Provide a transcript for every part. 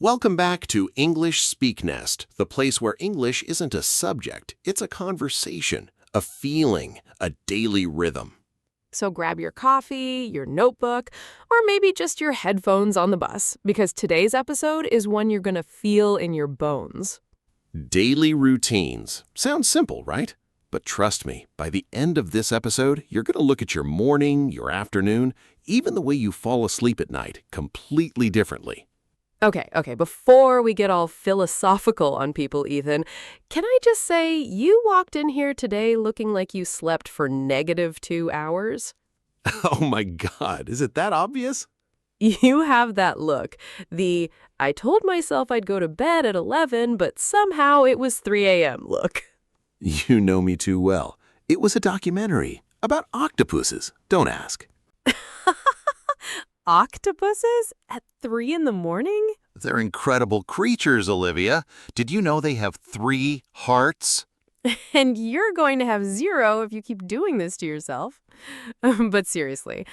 Welcome back to English SpekNest, the place where English isn't a subject, it's a conversation, a feeling, a daily rhythm. So grab your coffee, your notebook, or maybe just your headphones on the bus, because today's episode is one you're going to feel in your bones. Daily routines. Sounds simple, right? But trust me, by the end of this episode, you're going to look at your morning, your afternoon, even the way you fall asleep at night, completely differently. Okay, before we get all philosophical on people, Ethan, can I just say you walked in here today looking like you slept for -2 hours? Oh my God, is it that obvious? You have that look. I told myself I'd go to bed at 11, but somehow it was 3 a.m. look. You know me too well. It was a documentary about octopuses, don't ask. Octopuses? At 3 in the morning? They're incredible creatures, Olivia. Did you know they have 3 hearts? And you're going to have 0 if you keep doing this to yourself. But seriously.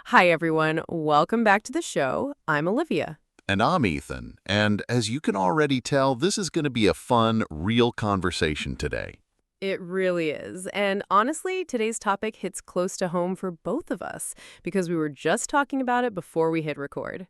Hi, everyone. Welcome back to the show. I'm Olivia. And I'm Ethan. And as you can already tell, this is going to be a fun, real conversation today. It really is. And honestly, today's topic hits close to home for both of us because we were just talking about it before we hit record.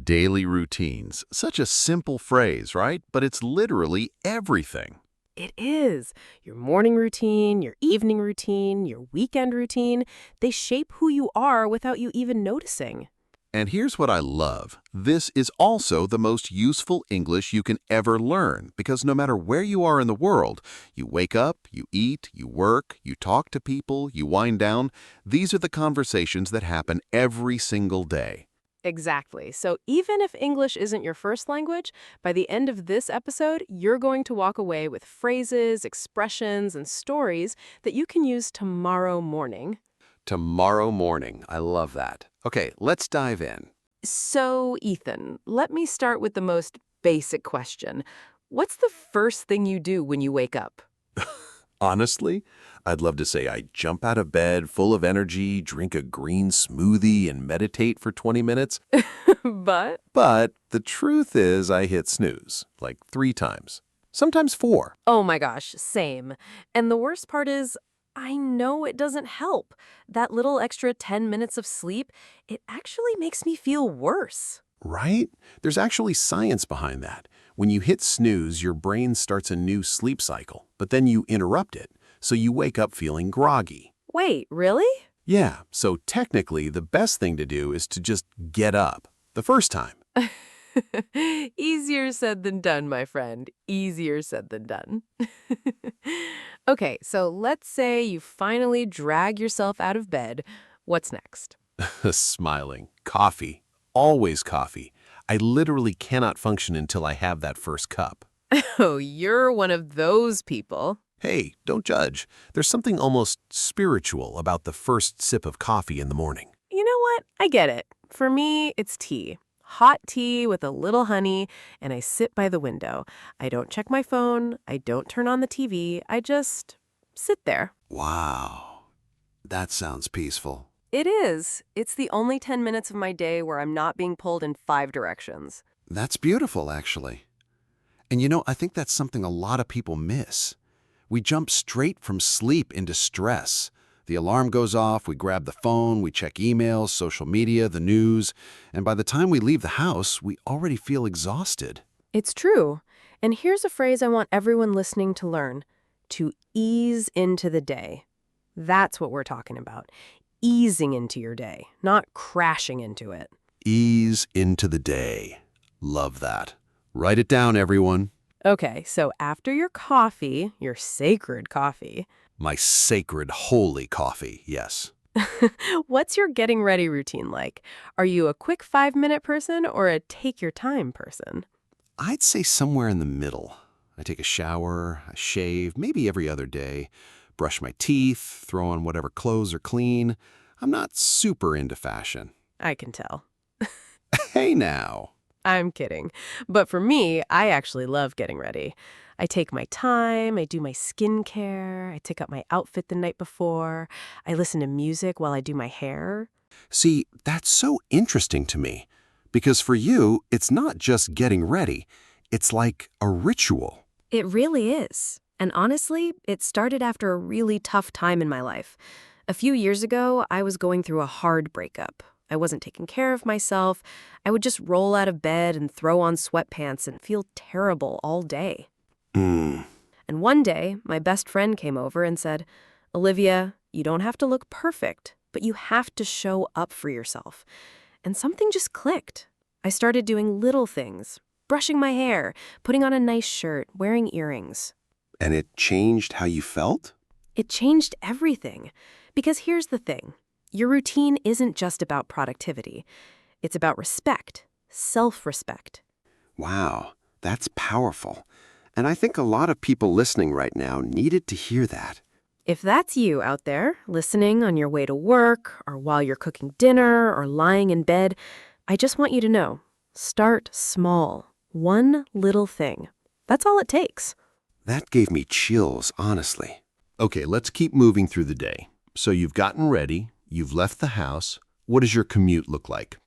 Daily routines. Such a simple phrase, right? But it's literally everything. It is. Your morning routine, your evening routine, your weekend routine, they shape who you are without you even noticing. And here's what I love. This is also the most useful English you can ever learn because no matter where you are in the world, you wake up, you eat, you work, you talk to people, you wind down. These are the conversations that happen every single day. Exactly. So even if English isn't your first language, by the end of this episode, you're going to walk away with phrases, expressions, and stories that you can use tomorrow morning. Tomorrow morning. I love that. Okay, let's dive in. So, Ethan, let me start with the most basic question. What's the first thing you do when you wake up? Honestly, I'd love to say I jump out of bed full of energy, drink a green smoothie, and meditate for 20 minutes. But But the truth is I hit snooze like 3 times, sometimes 4. oh my gosh, same. And the worst part is, I know it doesn't help. That little extra 10 minutes of sleep, it actually makes me feel worse. Right? There's actually science behind that. When you hit snooze, your brain starts a new sleep cycle, but then you interrupt it, so you wake up feeling groggy. Wait, really? Yeah, so technically the best thing to do is to just get up the first time. Easier said than done, my friend. Easier said than done. Okay, so let's say you finally drag yourself out of bed. What's next? Smiling. Coffee. Always coffee. I literally cannot function until I have that first cup. Oh, you're one of those people. Hey, don't judge. There's something almost spiritual about the first sip of coffee in the morning. You know what? I get it. For me, it's tea. Hot tea with a little honey, and I sit by the window. I don't check my phone. I don't turn on the TV. I just sit there. Wow. That sounds peaceful. It is. It's the only 10 minutes of my day where I'm not being pulled in 5 directions. That's beautiful, actually. And you know, I think that's something a lot of people miss. We jump straight from sleep into stress. The alarm goes off, we grab the phone, we check emails, social media, the news, and by the time we leave the house, we already feel exhausted. It's true. And here's a phrase I want everyone listening to learn. To ease into the day. That's what we're talking about. Easing into your day, not crashing into it. Ease into the day. Love that. Write it down, everyone. Okay, so after your coffee, your sacred coffee, My sacred, holy coffee, yes. what's your getting ready routine like? Are you a quick 5-minute person or a take your time person? I'd say somewhere in the middle. I take a shower, I shave, maybe every other day, brush my teeth, throw on whatever clothes are clean. I'm not super into fashion. I can tell. Hey now. I'm kidding. But for me, I actually love getting ready. I take my time, I do my skincare, I take out my outfit the night before, I listen to music while I do my hair. See, that's so interesting to me. Because for you, it's not just getting ready. It's like a ritual. It really is. And honestly, it started after a really tough time in my life. A few years ago, I was going through a hard breakup. I wasn't taking care of myself. I would just roll out of bed and throw on sweatpants and feel terrible all day. Hmm. And one day, my best friend came over and said, "Olivia, you don't have to look perfect, but you have to show up for yourself." And something just clicked. I started doing little things, brushing my hair, putting on a nice shirt, wearing earrings. And it changed how you felt? It changed everything. Because here's the thing. Your routine isn't just about productivity. It's about respect, self-respect. Wow, that's powerful. And I think a lot of people listening right now needed to hear that. If that's you out there, listening on your way to work, or while you're cooking dinner, or lying in bed, I just want you to know, start small. One little thing. That's all it takes. That gave me chills, honestly. Okay, let's keep moving through the day. So you've gotten ready, you've left the house. What does your commute look like?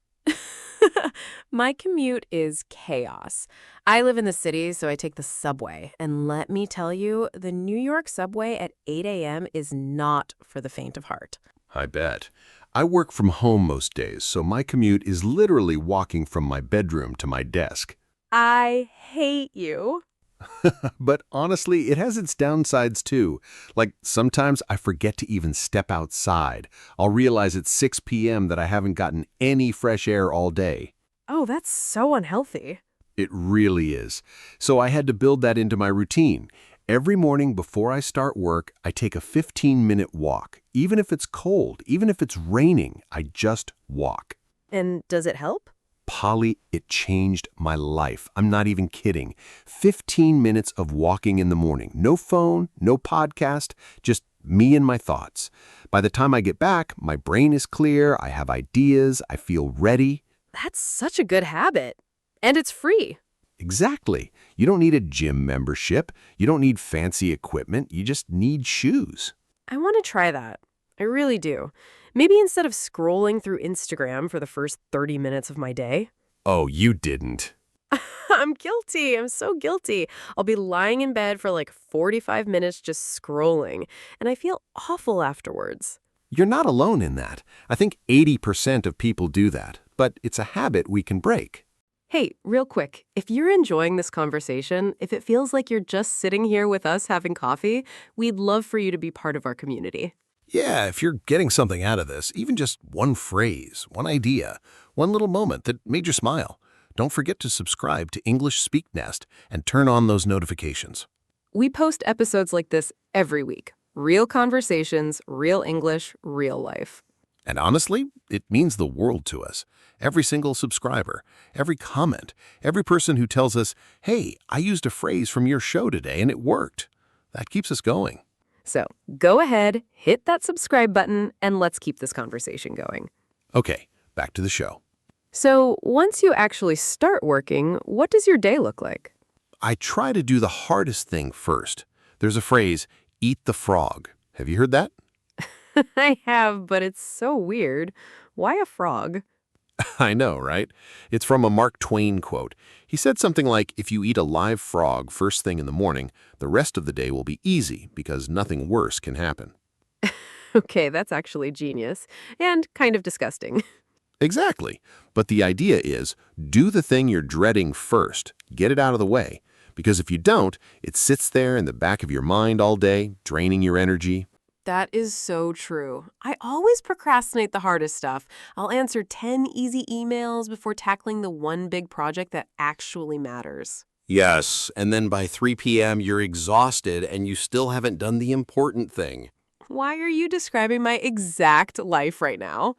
My commute is chaos. I live in the city, so I take the subway. And let me tell you, the New York subway at 8 a.m. is not for the faint of heart. I bet. I work from home most days, so my commute is literally walking from my bedroom to my desk. I hate you. But honestly, it has its downsides too. Like sometimes I forget to even step outside. I'll realize at 6 p.m. that I haven't gotten any fresh air all day. Oh, that's so unhealthy. It really is. So I had to build that into my routine. Every morning before I start work, I take a 15-minute walk. Even if it's cold, even if it's raining, I just walk. And does it help? Polly, it changed my life. I'm not even kidding. 15 minutes of walking in the morning. No phone, no podcast, just me and my thoughts. By the time I get back, my brain is clear, I have ideas, I feel ready. That's such a good habit. And it's free. Exactly. You don't need a gym membership. You don't need fancy equipment. You just need shoes. I want to try that. I really do. Maybe instead of scrolling through Instagram for the first 30 minutes of my day. Oh, you didn't. I'm guilty. I'm so guilty. I'll be lying in bed for like 45 minutes just scrolling, and I feel awful afterwards. You're not alone in that. I think 80% of people do that, but it's a habit we can break. Hey, real quick, if you're enjoying this conversation, if it feels like you're just sitting here with us having coffee, we'd love for you to be part of our community. Yeah, if you're getting something out of this, even just one phrase, one idea, one little moment that made you smile, don't forget to subscribe to English SpekNest and turn on those notifications. We post episodes like this every week. Real conversations, real English, real life. And honestly, it means the world to us. Every single subscriber, every comment, every person who tells us, "Hey, I used a phrase from your show today and it worked." That keeps us going. So go ahead, hit that subscribe button, and let's keep this conversation going. Okay, back to the show. So once you actually start working, what does your day look like? I try to do the hardest thing first. There's a phrase, eat the frog. Have you heard that? I have, but it's so weird. Why a frog? I know, right? It's from a Mark Twain quote. He said something like, if you eat a live frog first thing in the morning, the rest of the day will be easy because nothing worse can happen. Okay, that's actually genius and kind of disgusting. Exactly. But the idea is, do the thing you're dreading first. Get it out of the way. Because if you don't, it sits there in the back of your mind all day, draining your energy. That is so true. I always procrastinate the hardest stuff. I'll answer 10 easy emails before tackling the one big project that actually matters. Yes, and then by 3 p.m. you're exhausted and you still haven't done the important thing. Why are you describing my exact life right now?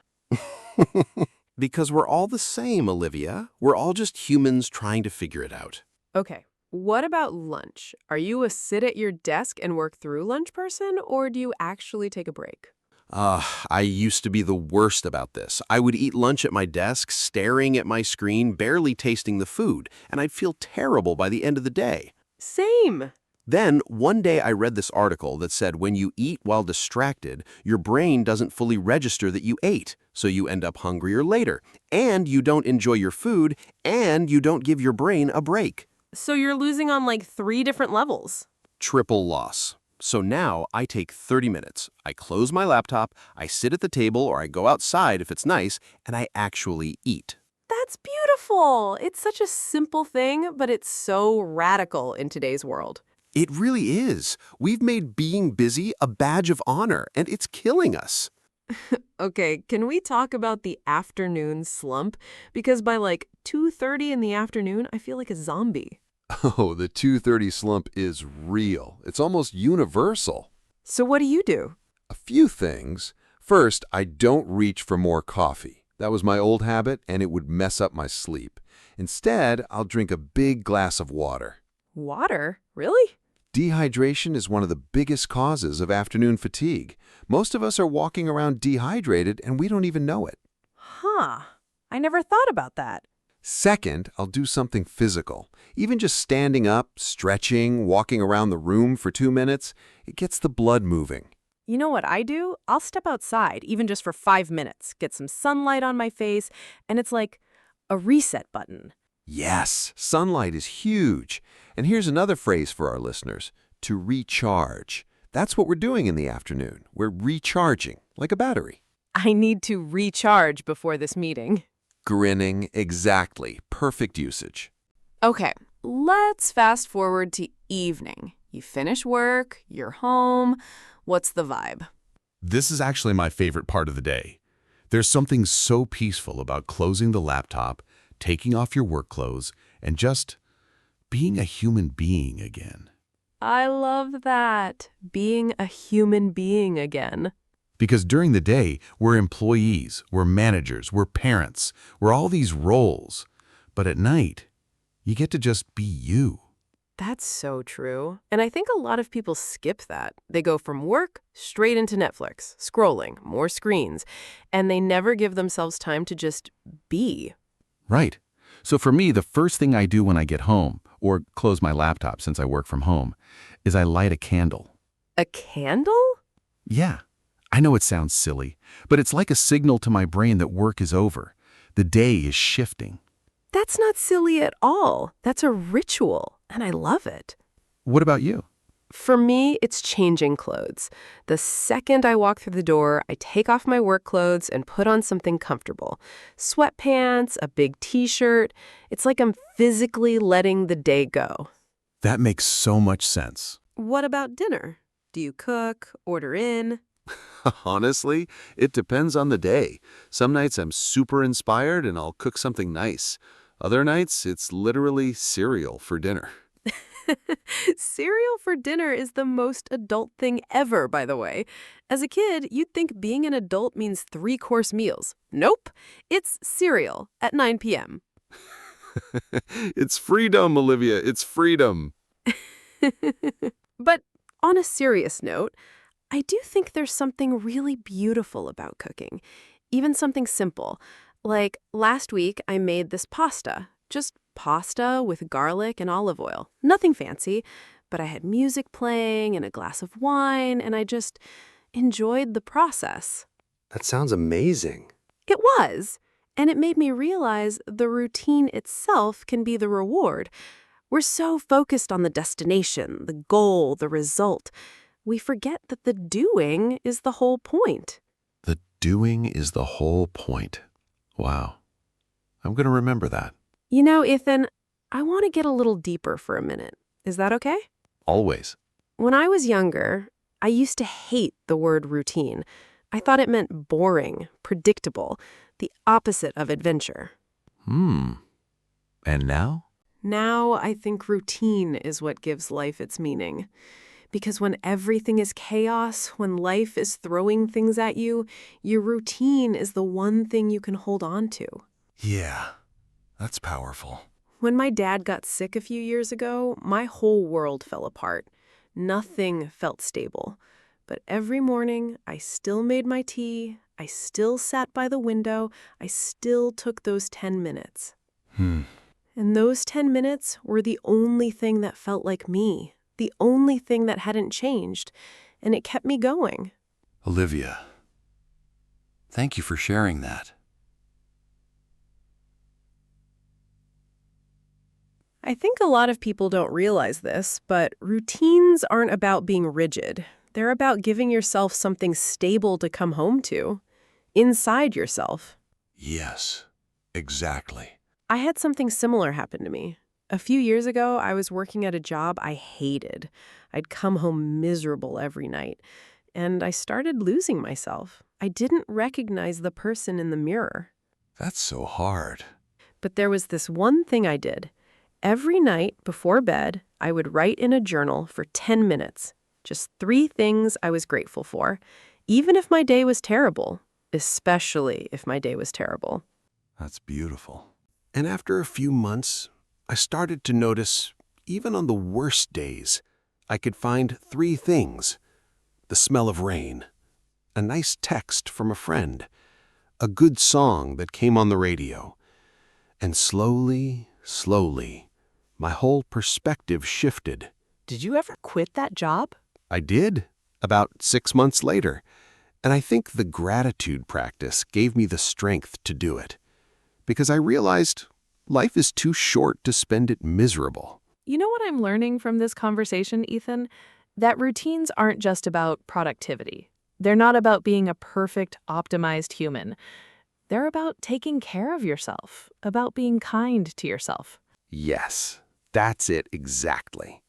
Because we're all the same, Olivia. We're all just humans trying to figure it out. Okay, what about lunch? Are you a sit at your desk and work through lunch person, or do you actually take a break? I used to be the worst about this. I would eat lunch at my desk, staring at my screen, barely tasting the food, and I'd feel terrible by the end of the day. Same. Then, one day I read this article that said when you eat while distracted, your brain doesn't fully register that you ate, so you end up hungrier later, and you don't enjoy your food, and you don't give your brain a break. So you're losing on like 3 different levels. Triple loss. So now I take 30 minutes. I close my laptop, I sit at the table or I go outside if it's nice, and I actually eat. That's beautiful. It's such a simple thing, but it's so radical in today's world. It really is. We've made being busy a badge of honor, and it's killing us. Okay, can we talk about the afternoon slump? Because by like 2:30 in the afternoon, I feel like a zombie. Oh, the 2:30 slump is real. It's almost universal. So what do you do? A few things. First, I don't reach for more coffee. That was my old habit, and it would mess up my sleep. Instead, I'll drink a big glass of water. Water? Really? Dehydration is one of the biggest causes of afternoon fatigue. Most of us are walking around dehydrated, and we don't even know it. Huh. I never thought about that. Second, I'll do something physical. Even just standing up, stretching, walking around the room for 2 minutes, it gets the blood moving. You know what I do? I'll step outside, even just for 5 minutes, get some sunlight on my face, and it's like a reset button. Yes, sunlight is huge. And here's another phrase for our listeners, to recharge. That's what we're doing in the afternoon. We're recharging, like a battery. I need to recharge before this meeting. Grinning, exactly. Perfect usage. Okay, let's fast forward to evening. You finish work, you're home. What's the vibe? This is actually my favorite part of the day. There's something so peaceful about closing the laptop, taking off your work clothes, and just being a human being again. I love that. Being a human being again. Because during the day, we're employees, we're managers, we're parents, we're all these roles. But at night, you get to just be you. That's so true. And I think a lot of people skip that. They go from work straight into Netflix, scrolling, more screens, and they never give themselves time to just be. Right. So for me, the first thing I do when I get home, or close my laptop since I work from home, is I light a candle. A candle? Yeah, I know it sounds silly, but it's like a signal to my brain that work is over. The day is shifting. That's not silly at all. That's a ritual, and I love it. What about you? For me, it's changing clothes. The second I walk through the door, I take off my work clothes and put on something comfortable. Sweatpants, a big t-shirt. It's like I'm physically letting the day go. That makes so much sense. What about dinner? Do you cook, order in? Honestly, it depends on the day. Some nights I'm super inspired and I'll cook something nice. Other nights, it's literally cereal for dinner. Cereal for dinner is the most adult thing ever, by the way. As a kid, you'd think being an adult means 3-course meals. Nope. It's cereal at 9 p.m. It's freedom, Olivia. It's freedom. But on a serious note, I do think there's something really beautiful about cooking. Even something simple. Like last week, I made this pasta. Just pasta with garlic and olive oil. Nothing fancy, but I had music playing and a glass of wine, and I just enjoyed the process. That sounds amazing. It was, and it made me realize the routine itself can be the reward. We're so focused on the destination, the goal, the result. We forget that the doing is the whole point. The doing is the whole point. Wow. I'm going to remember that. You know, Ethan, I want to get a little deeper for a minute. Is that okay? Always. When I was younger, I used to hate the word routine. I thought it meant boring, predictable, the opposite of adventure. And now? Now I think routine is what gives life its meaning. Because when everything is chaos, when life is throwing things at you, your routine is the one thing you can hold on to. Yeah, that's powerful. When my dad got sick a few years ago, my whole world fell apart. Nothing felt stable. But every morning, I still made my tea, I still sat by the window, I still took those 10 minutes. And those 10 minutes were the only thing that felt like me, the only thing that hadn't changed, and it kept me going. Olivia, thank you for sharing that. I think a lot of people don't realize this, but routines aren't about being rigid. They're about giving yourself something stable to come home to, inside yourself. Yes, exactly. I had something similar happen to me. A few years ago, I was working at a job I hated. I'd come home miserable every night, and I started losing myself. I didn't recognize the person in the mirror. That's so hard. But there was this one thing I did. Every night before bed, I would write in a journal for 10 minutes. Just 3 things I was grateful for, even if my day was terrible, especially if my day was terrible. That's beautiful. And after a few months, I started to notice, even on the worst days, I could find 3 things. The smell of rain, a nice text from a friend, a good song that came on the radio. And slowly, my whole perspective shifted. Did you ever quit that job? I did, about 6 months later. And I think the gratitude practice gave me the strength to do it. Because I realized life is too short to spend it miserable. You know what I'm learning from this conversation, Ethan? That routines aren't just about productivity. They're not about being a perfect, optimized human. They're about taking care of yourself, about being kind to yourself. Yes, that's it exactly.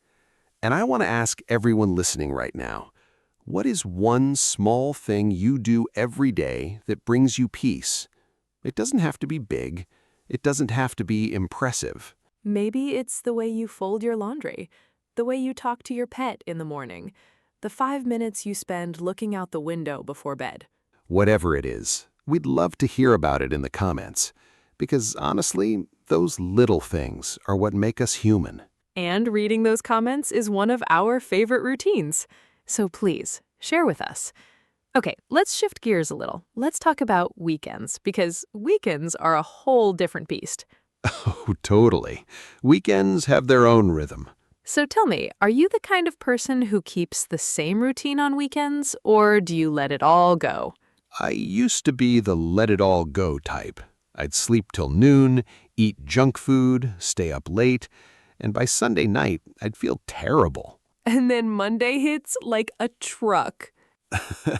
And I want to ask everyone listening right now, what is one small thing you do every day that brings you peace? It doesn't have to be big. It doesn't have to be impressive. Maybe it's the way you fold your laundry, the way you talk to your pet in the morning, the 5 minutes you spend looking out the window before bed. Whatever it is, we'd love to hear about it in the comments. Because honestly, those little things are what make us human. And reading those comments is one of our favorite routines. So please, share with us. Okay, let's shift gears a little. Let's talk about weekends, because weekends are a whole different beast. Oh, totally. Weekends have their own rhythm. So tell me, are you the kind of person who keeps the same routine on weekends, or do you let it all go? I used to be the let-it-all-go type. I'd sleep till noon, eat junk food, stay up late, and by Sunday night, I'd feel terrible. And then Monday hits like a truck.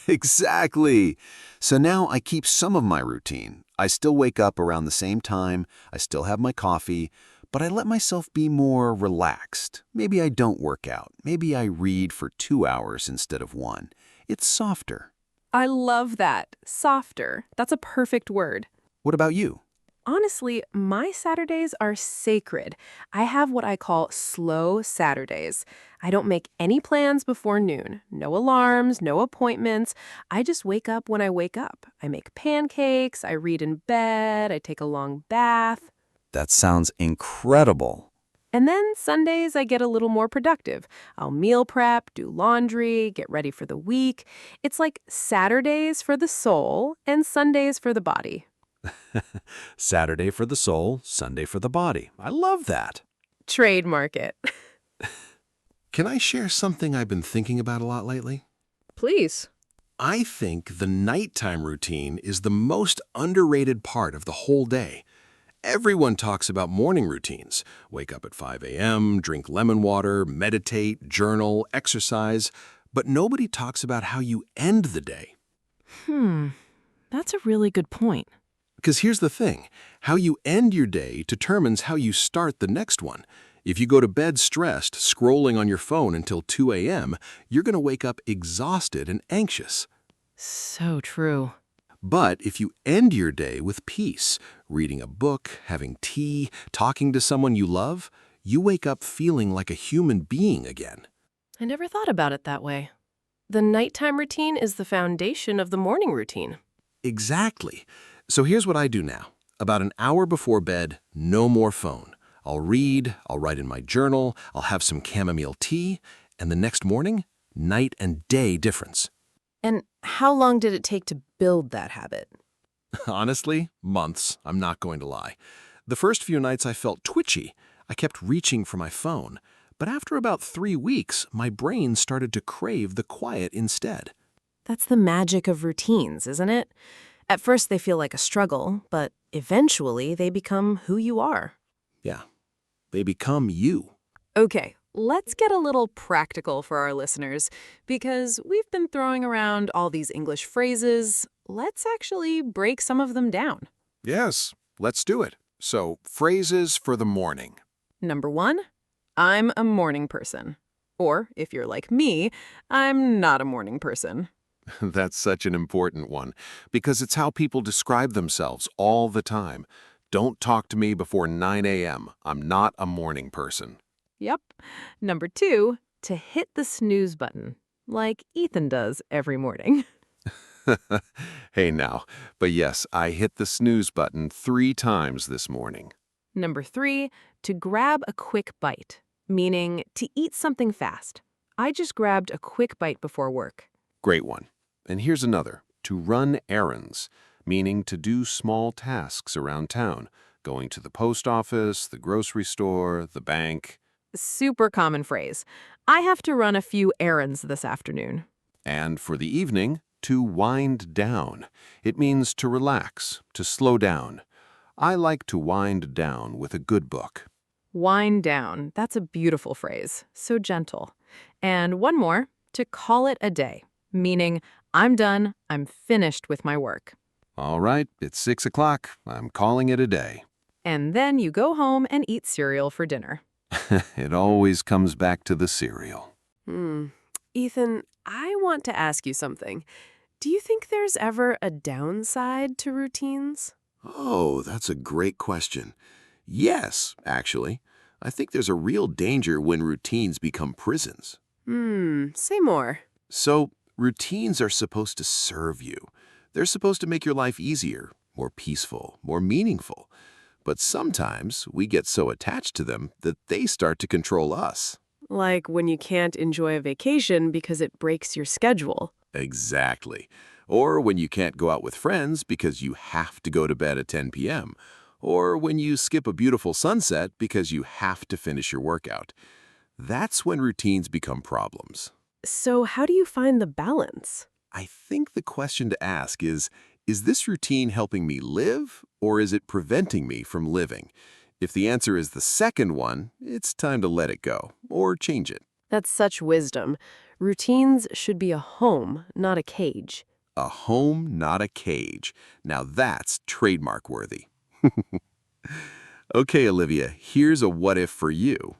Exactly. So now I keep some of my routine. I still wake up around the same time, I still have my coffee, but I let myself be more relaxed. Maybe I don't work out. Maybe I read for 2 hours instead of 1. It's softer. I love that. Softer. That's a perfect word. What about you? Honestly, my Saturdays are sacred. I have what I call slow Saturdays. I don't make any plans before noon. No alarms, no appointments. I just wake up when I wake up. I make pancakes, I read in bed, I take a long bath. That sounds incredible. And then Sundays, I get a little more productive. I'll meal prep, do laundry, get ready for the week. It's like Saturdays for the soul and Sundays for the body. Saturday for the soul, Sunday for the body. I love that. Trademark it. Can I share something I've been thinking about a lot lately? Please. I think the nighttime routine is the most underrated part of the whole day. Everyone talks about morning routines. Wake up at 5 a.m., drink lemon water, meditate, journal, exercise. But nobody talks about how you end the day. That's a really good point. Because here's the thing. How you end your day determines how you start the next one. If you go to bed stressed, scrolling on your phone until 2 a.m., you're going to wake up exhausted and anxious. So true. But if you end your day with peace, reading a book, having tea, talking to someone you love, you wake up feeling like a human being again. I never thought about it that way. The nighttime routine is the foundation of the morning routine. Exactly. So here's what I do now. About an hour before bed, no more phone. I'll read, I'll write in my journal, I'll have some chamomile tea, and the next morning, night and day difference. And how long did it take to build that habit? Honestly, months, I'm not going to lie. The first few nights I felt twitchy. I kept reaching for my phone. But after about 3 weeks, my brain started to crave the quiet instead. That's the magic of routines, isn't it? At first they feel like a struggle, but eventually they become who you are. Yeah, they become you. Okay, let's get a little practical for our listeners, because we've been throwing around all these English phrases. Let's actually break some of them down. Yes, let's do it. So, phrases for the morning. Number 1, I'm a morning person. Or, if you're like me, I'm not a morning person. That's such an important one, because it's how people describe themselves all the time. Don't talk to me before 9 a.m. I'm not a morning person. Yep. Number 2, to hit the snooze button, like Ethan does every morning. Hey now, but yes, I hit the snooze button 3 times this morning. Number 3, to grab a quick bite, meaning to eat something fast. I just grabbed a quick bite before work. Great one. And here's another, to run errands, meaning to do small tasks around town, going to the post office, the grocery store, the bank. Super common phrase. I have to run a few errands this afternoon. And for the evening, to wind down. It means to relax, to slow down. I like to wind down with a good book. Wind down. That's a beautiful phrase. So gentle. And one more, to call it a day, meaning I'm done, I'm finished with my work. All right, it's 6 o'clock. I'm calling it a day. And then you go home and eat cereal for dinner. It always comes back to the cereal. Ethan, I want to ask you something. Do you think there's ever a downside to routines? Oh, that's a great question. Yes, actually. I think there's a real danger when routines become prisons. Say more. So, routines are supposed to serve you. They're supposed to make your life easier, more peaceful, more meaningful. But sometimes we get so attached to them that they start to control us. Like when you can't enjoy a vacation because it breaks your schedule. Exactly. Or when you can't go out with friends because you have to go to bed at 10 p.m. Or when you skip a beautiful sunset because you have to finish your workout. That's when routines become problems. So how do you find the balance? I think the question to ask is this routine helping me live, or is it preventing me from living? If the answer is the second one, it's time to let it go, or change it. That's such wisdom. Routines should be a home, not a cage. A home, not a cage. Now that's trademark worthy. Okay, Olivia, here's a what if for you.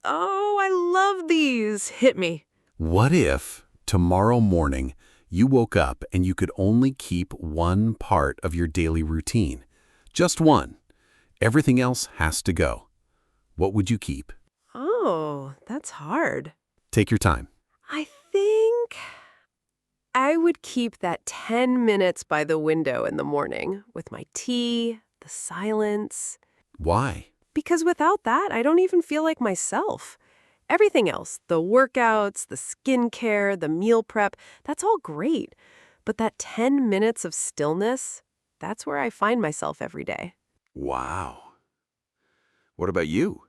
Oh, I love these. Hit me. What if tomorrow morning you woke up and you could only keep one part of your daily routine? Just one. Everything else has to go. What would you keep? Oh, that's hard. Take your time. I think I would keep that 10 minutes by the window in the morning with my tea, the silence. Why? Because without that, I don't even feel like myself. Everything else, the workouts, the skincare, the meal prep, that's all great. But that 10 minutes of stillness, that's where I find myself every day. Wow. What about you?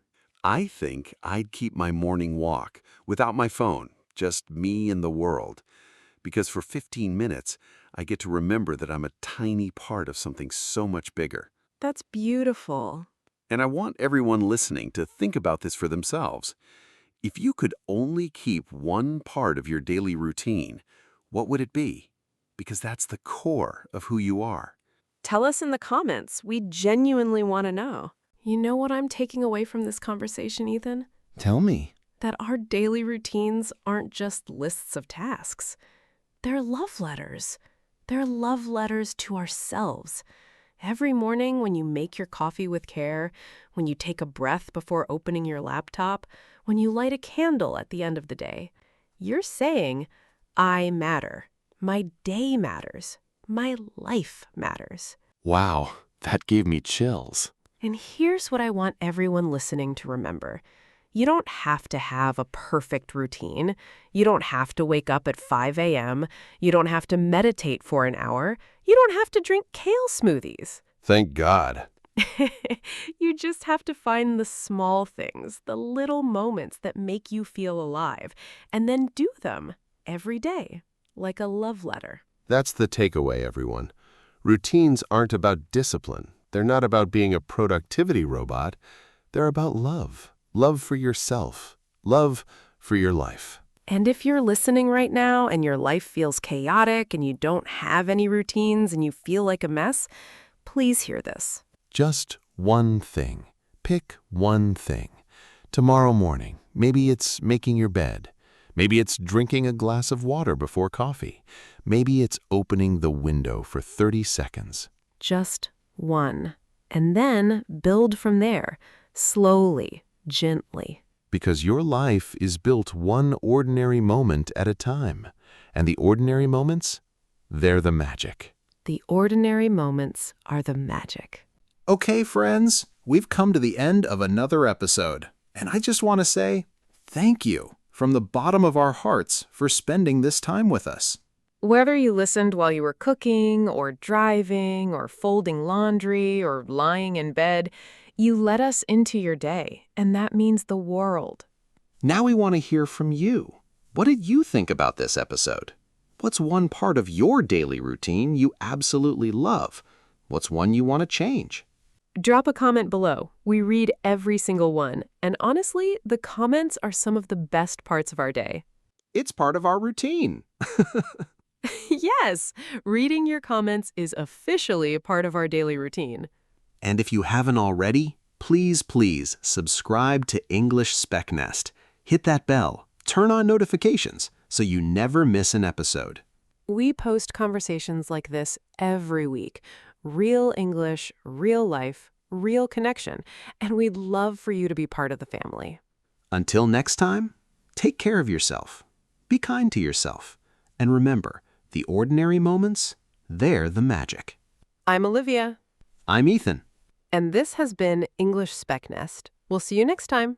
I think I'd keep my morning walk without my phone, just me and the world. Because for 15 minutes, I get to remember that I'm a tiny part of something so much bigger. That's beautiful. And I want everyone listening to think about this for themselves. If you could only keep one part of your daily routine, what would it be? Because that's the core of who you are. Tell us in the comments. We genuinely want to know. You know what I'm taking away from this conversation, Ethan? Tell me. That our daily routines aren't just lists of tasks. They're love letters. They're love letters to ourselves. Every morning when you make your coffee with care, when you take a breath before opening your laptop, when you light a candle at the end of the day, you're saying, I matter. My day matters. My life matters. Wow, that gave me chills. And here's what I want everyone listening to remember. You don't have to have a perfect routine. You don't have to wake up at 5 a.m. You don't have to meditate for an hour. You don't have to drink kale smoothies. Thank God. You just have to find the small things, the little moments that make you feel alive, and then do them every day, like a love letter. That's the takeaway, everyone. Routines aren't about discipline. They're not about being a productivity robot. They're about love. Love for yourself. Love for your life. And if you're listening right now and your life feels chaotic and you don't have any routines and you feel like a mess, please hear this. Just one thing. Pick one thing. Tomorrow morning, maybe it's making your bed. Maybe it's drinking a glass of water before coffee. Maybe it's opening the window for 30 seconds. Just one. And then build from there, slowly, gently. Because your life is built one ordinary moment at a time. And the ordinary moments, they're the magic. The ordinary moments are the magic. Okay, friends, we've come to the end of another episode. And I just want to say thank you from the bottom of our hearts for spending this time with us. Whether you listened while you were cooking or driving or folding laundry or lying in bed, you let us into your day, and that means the world. Now we want to hear from you. What did you think about this episode? What's one part of your daily routine you absolutely love? What's one you want to change? Drop a comment below. We read every single one, and honestly, the comments are some of the best parts of our day. It's part of our routine. Yes, reading your comments is officially a part of our daily routine. And if you haven't already, please subscribe to English SpekNest. Hit that bell, turn on notifications so you never miss an episode. We post conversations like this every week. Real English, real life, real connection. And we'd love for you to be part of the family. Until next time, take care of yourself. Be kind to yourself. And remember, the ordinary moments, they're the magic. I'm Olivia. I'm Ethan. And this has been English SpekNest. We'll see you next time.